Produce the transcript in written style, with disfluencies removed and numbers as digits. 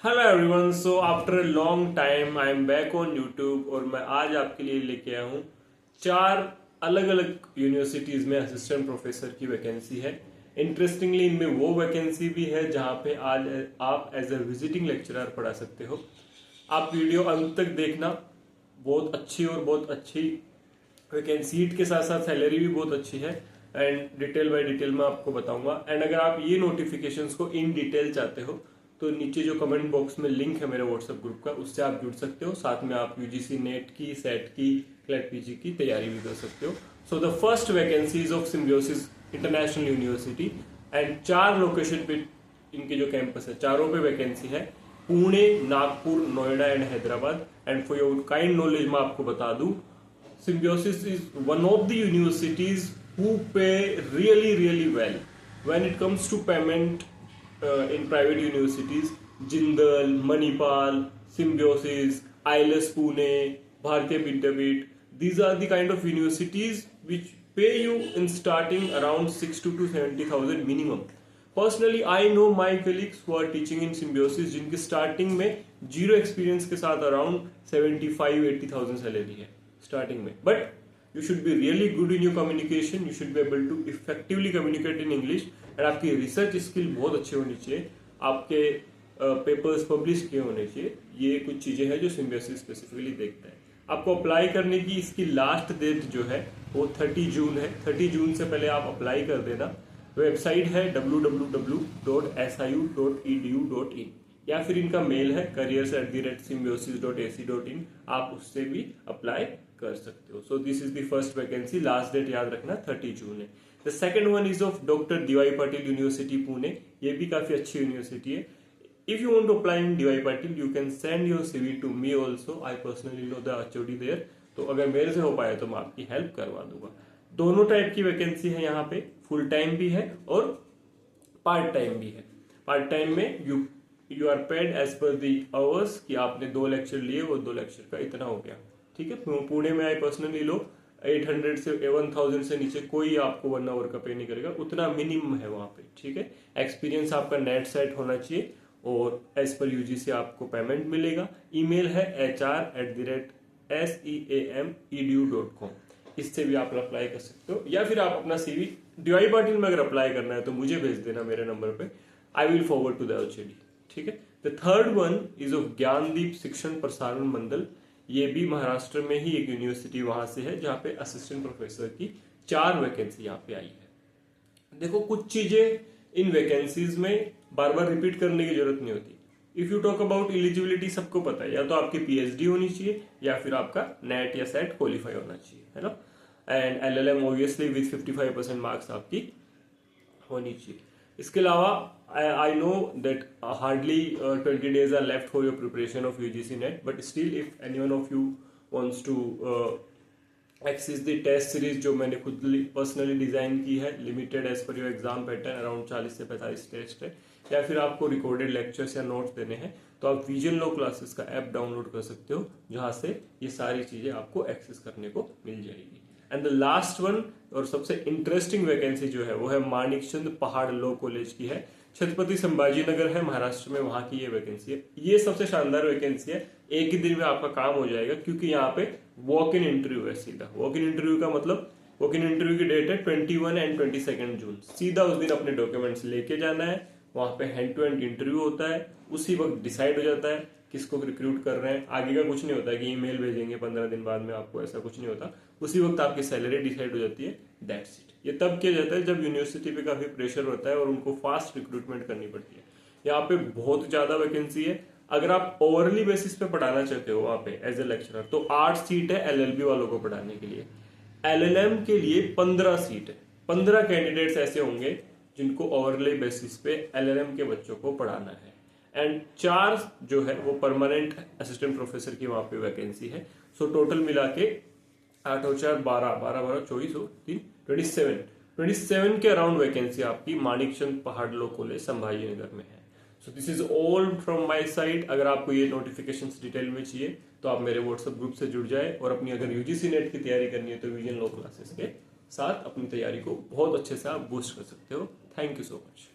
Hello everyone, so after a long time I am back on YouTube और मैं आज आपके लिए लेके आया हूँ 4 अलग अलग यूनिवर्सिटीज में असिस्टेंट प्रोफेसर की वैकेंसी है। इंटरेस्टिंगली इनमें वो वैकेंसी भी है जहाँ पे आज आप एज अ विजिटिंग लेक्चरर पढ़ा सकते हो। आप वीडियो अंत तक देखना, बहुत अच्छी और बहुत अच्छी वैकेंसी के साथ साथ सैलरी भी बहुत अच्छी है एंड डिटेल बाय डिटेल मैं आपको बताऊंगा। एंड अगर आप ये नोटिफिकेशंस को इन डिटेल चाहते हो तो नीचे जो कमेंट बॉक्स में लिंक है मेरे व्हाट्सएप ग्रुप का, उससे आप जुड़ सकते हो। साथ में आप यूजीसी नेट की, सेट की, क्लैट पीजी की तैयारी भी कर सकते हो। So the first vacancies of symbiosis international university and 4 location पे इनके जो कैंपस है चारों पे वैकेंसी है, Pune, Nagpur, Noida and Hyderabad. And for your kind knowledge मैं आपको बता दूं, Symbiosis is one of the universities who pay really well when it comes to payment in private universities. Jindal, Manipal, Symbiosis, ILS Pune, Bharatiya Vidyapeeth. These are the kind of universities which pay you in starting around 60 to 70,000 minimum. Personally, I know my colleagues who are teaching in Symbiosis जिनकी starting में zero experience के साथ around 75-80,000 salary है starting में। But you should be really good in your communication, you should be able to effectively communicate in English and आपकी research skill बहुत अच्छी होनी चाहिए, आपके पेपर्स पब्लिश किए होने चाहिए। ये कुछ चीजें हैं जो सिम्बियोसिस स्पेसिफिकली देखता है। आपको अप्लाई करने की इसकी लास्ट डेट जो है वो 30 जून है। 30 जून से पहले आप अप्लाई कर देना। वेबसाइट है www.siu.edu.in या फिर इनका मेल है careers@symbiosis.ac.in। आप उससे भी अप्लाई कर सकते हो। So this is the first vacancy. Last date याद रखना 30 जून है। The second one is of doctor DY Patil university Pune. ये भी काफी अच्छी यूनिवर्सिटी है। If you want to apply in DY Patil you can send your CV to me also. I personally know the HOD there. तो अगर मेरे से हो पाया तो मैं आपकी हेल्प करवा दूंगा। दोनों टाइप की वैकेंसी है यहाँ पे, फुल टाइम भी है और पार्ट टाइम भी है। पार्ट टाइम में you are paid as per the hours कि आपने 2 लेक्चर लिए और 2 लेक्चर का इतना हो गया, ठीक है। पुणे में आई पर्सनली लो 800 से 1000 से नीचे कोई आपको 1 आवर का पे नहीं करेगा, उतना मिनिमम है वहां पे, ठीक है। एक्सपीरियंस आपका नेट सेट होना चाहिए और एज पर यूजीसी आपको पेमेंट मिलेगा। ईमेल है hr@seamedu.com। इससे भी आप अप्लाई कर सकते हो या फिर आप अपना सीवी डीवाई पाटिल में अगर अप्लाई करना है तो मुझे भेज देना मेरे नंबर पे, I will forward to the HOD, ठीक है। The third one is of Gyandeep Shikshan Prasaran मंडल। ये भी महाराष्ट्र में ही एक यूनिवर्सिटी वहां से है जहाँ पे असिस्टेंट प्रोफेसर की 4 वैकेंसी यहाँ पे आई है। देखो, कुछ चीजें इन वैकेंसीज में बार बार रिपीट करने की जरूरत नहीं होती। If you talk about eligibility, सबको पता है, या तो आपकी पीएचडी होनी चाहिए या फिर आपका नेट या सेट क्वालिफाई होना चाहिए, है ना। And LLM obviously with 55% marks आपकी होनी चाहिए। इसके अलावा I know that hardly 20 days are left for your preparation of UGC NET, but still if any one of you wants to access the test series जो मैंने खुद personally design की है, limited as per your exam pattern, around 40 से 45 test है, या फिर आपको रिकॉर्डेड लेक्चर्स या नोट्स देने हैं तो आप विजन लो क्लासेस का ऐप डाउनलोड कर सकते हो जहां से ये सारी चीजें आपको एक्सेस करने को मिल जाएगी। एंड द लास्ट वन और सबसे इंटरेस्टिंग वैकेंसी जो है वो है मानिकचंद पहाड़ लॉ कॉलेज की है, छत्रपति संभाजी नगर है महाराष्ट्र में, वहां की ये वैकेंसी है। ये सबसे शानदार वैकेंसी है, एक ही दिन में आपका काम हो जाएगा क्योंकि यहाँ पे वॉक इन इंटरव्यू है सीधा। वॉक इन इंटरव्यू का मतलब, वॉक इन इंटरव्यू की डेट है 21 एंड 22 जून। सीधा उस दिन अपने डॉक्यूमेंट्स लेके जाना है, वहां पे हैंड टू हैंड इंटरव्यू होता है, उसी वक्त डिसाइड हो जाता है किसको रिक्रूट कर रहे हैं। आगे का कुछ नहीं होता है कि ईमेल भेजेंगे 15 दिन बाद में आपको, ऐसा कुछ नहीं होता। उसी वक्त आपकी सैलरी डिसाइड हो जाती है, दैट्स इट। ये तब किया जाता है जब यूनिवर्सिटी पे काफी प्रेशर होता है और उनको फास्ट रिक्रूटमेंट करनी पड़ती है। यहाँ पे बहुत ज्यादा वैकेंसी है। अगर आप ओवरली बेसिस पे पढ़ाना चाहते हो वहां पे एज ए लेक्चरर तो 8 सीट है एलएलबी वालों को पढ़ाने के लिए। एलएलएम के लिए 15 सीट है। 15 कैंडिडेट्स ऐसे होंगे जिनको ओवरले बेसिस पे एलएलएम के बच्चों को पढ़ाना है। एंड 4 जो है वो परमानेंट असिस्टेंट प्रोफेसर की वहां पे वैकेंसी है। सो टोटल मिला के 8 और 4 12 12 12 24 और 3 27 के अराउंड वैकेंसी आपकी मानिकचंद पहाड़ लॉ कॉलेज संभाजी नगर में है। सो this is all from my side. अगर आपको ये नोटिफिकेशन डिटेल में चाहिए तो आप मेरे व्हाट्सएप ग्रुप से जुड़ जाए और अपनी अगर यूजीसी नेट की तैयारी करनी है तो विजन लॉ क्लासेस के साथ अपनी तैयारी को बहुत अच्छे से आप बूस्ट कर सकते हो। Thank you so much.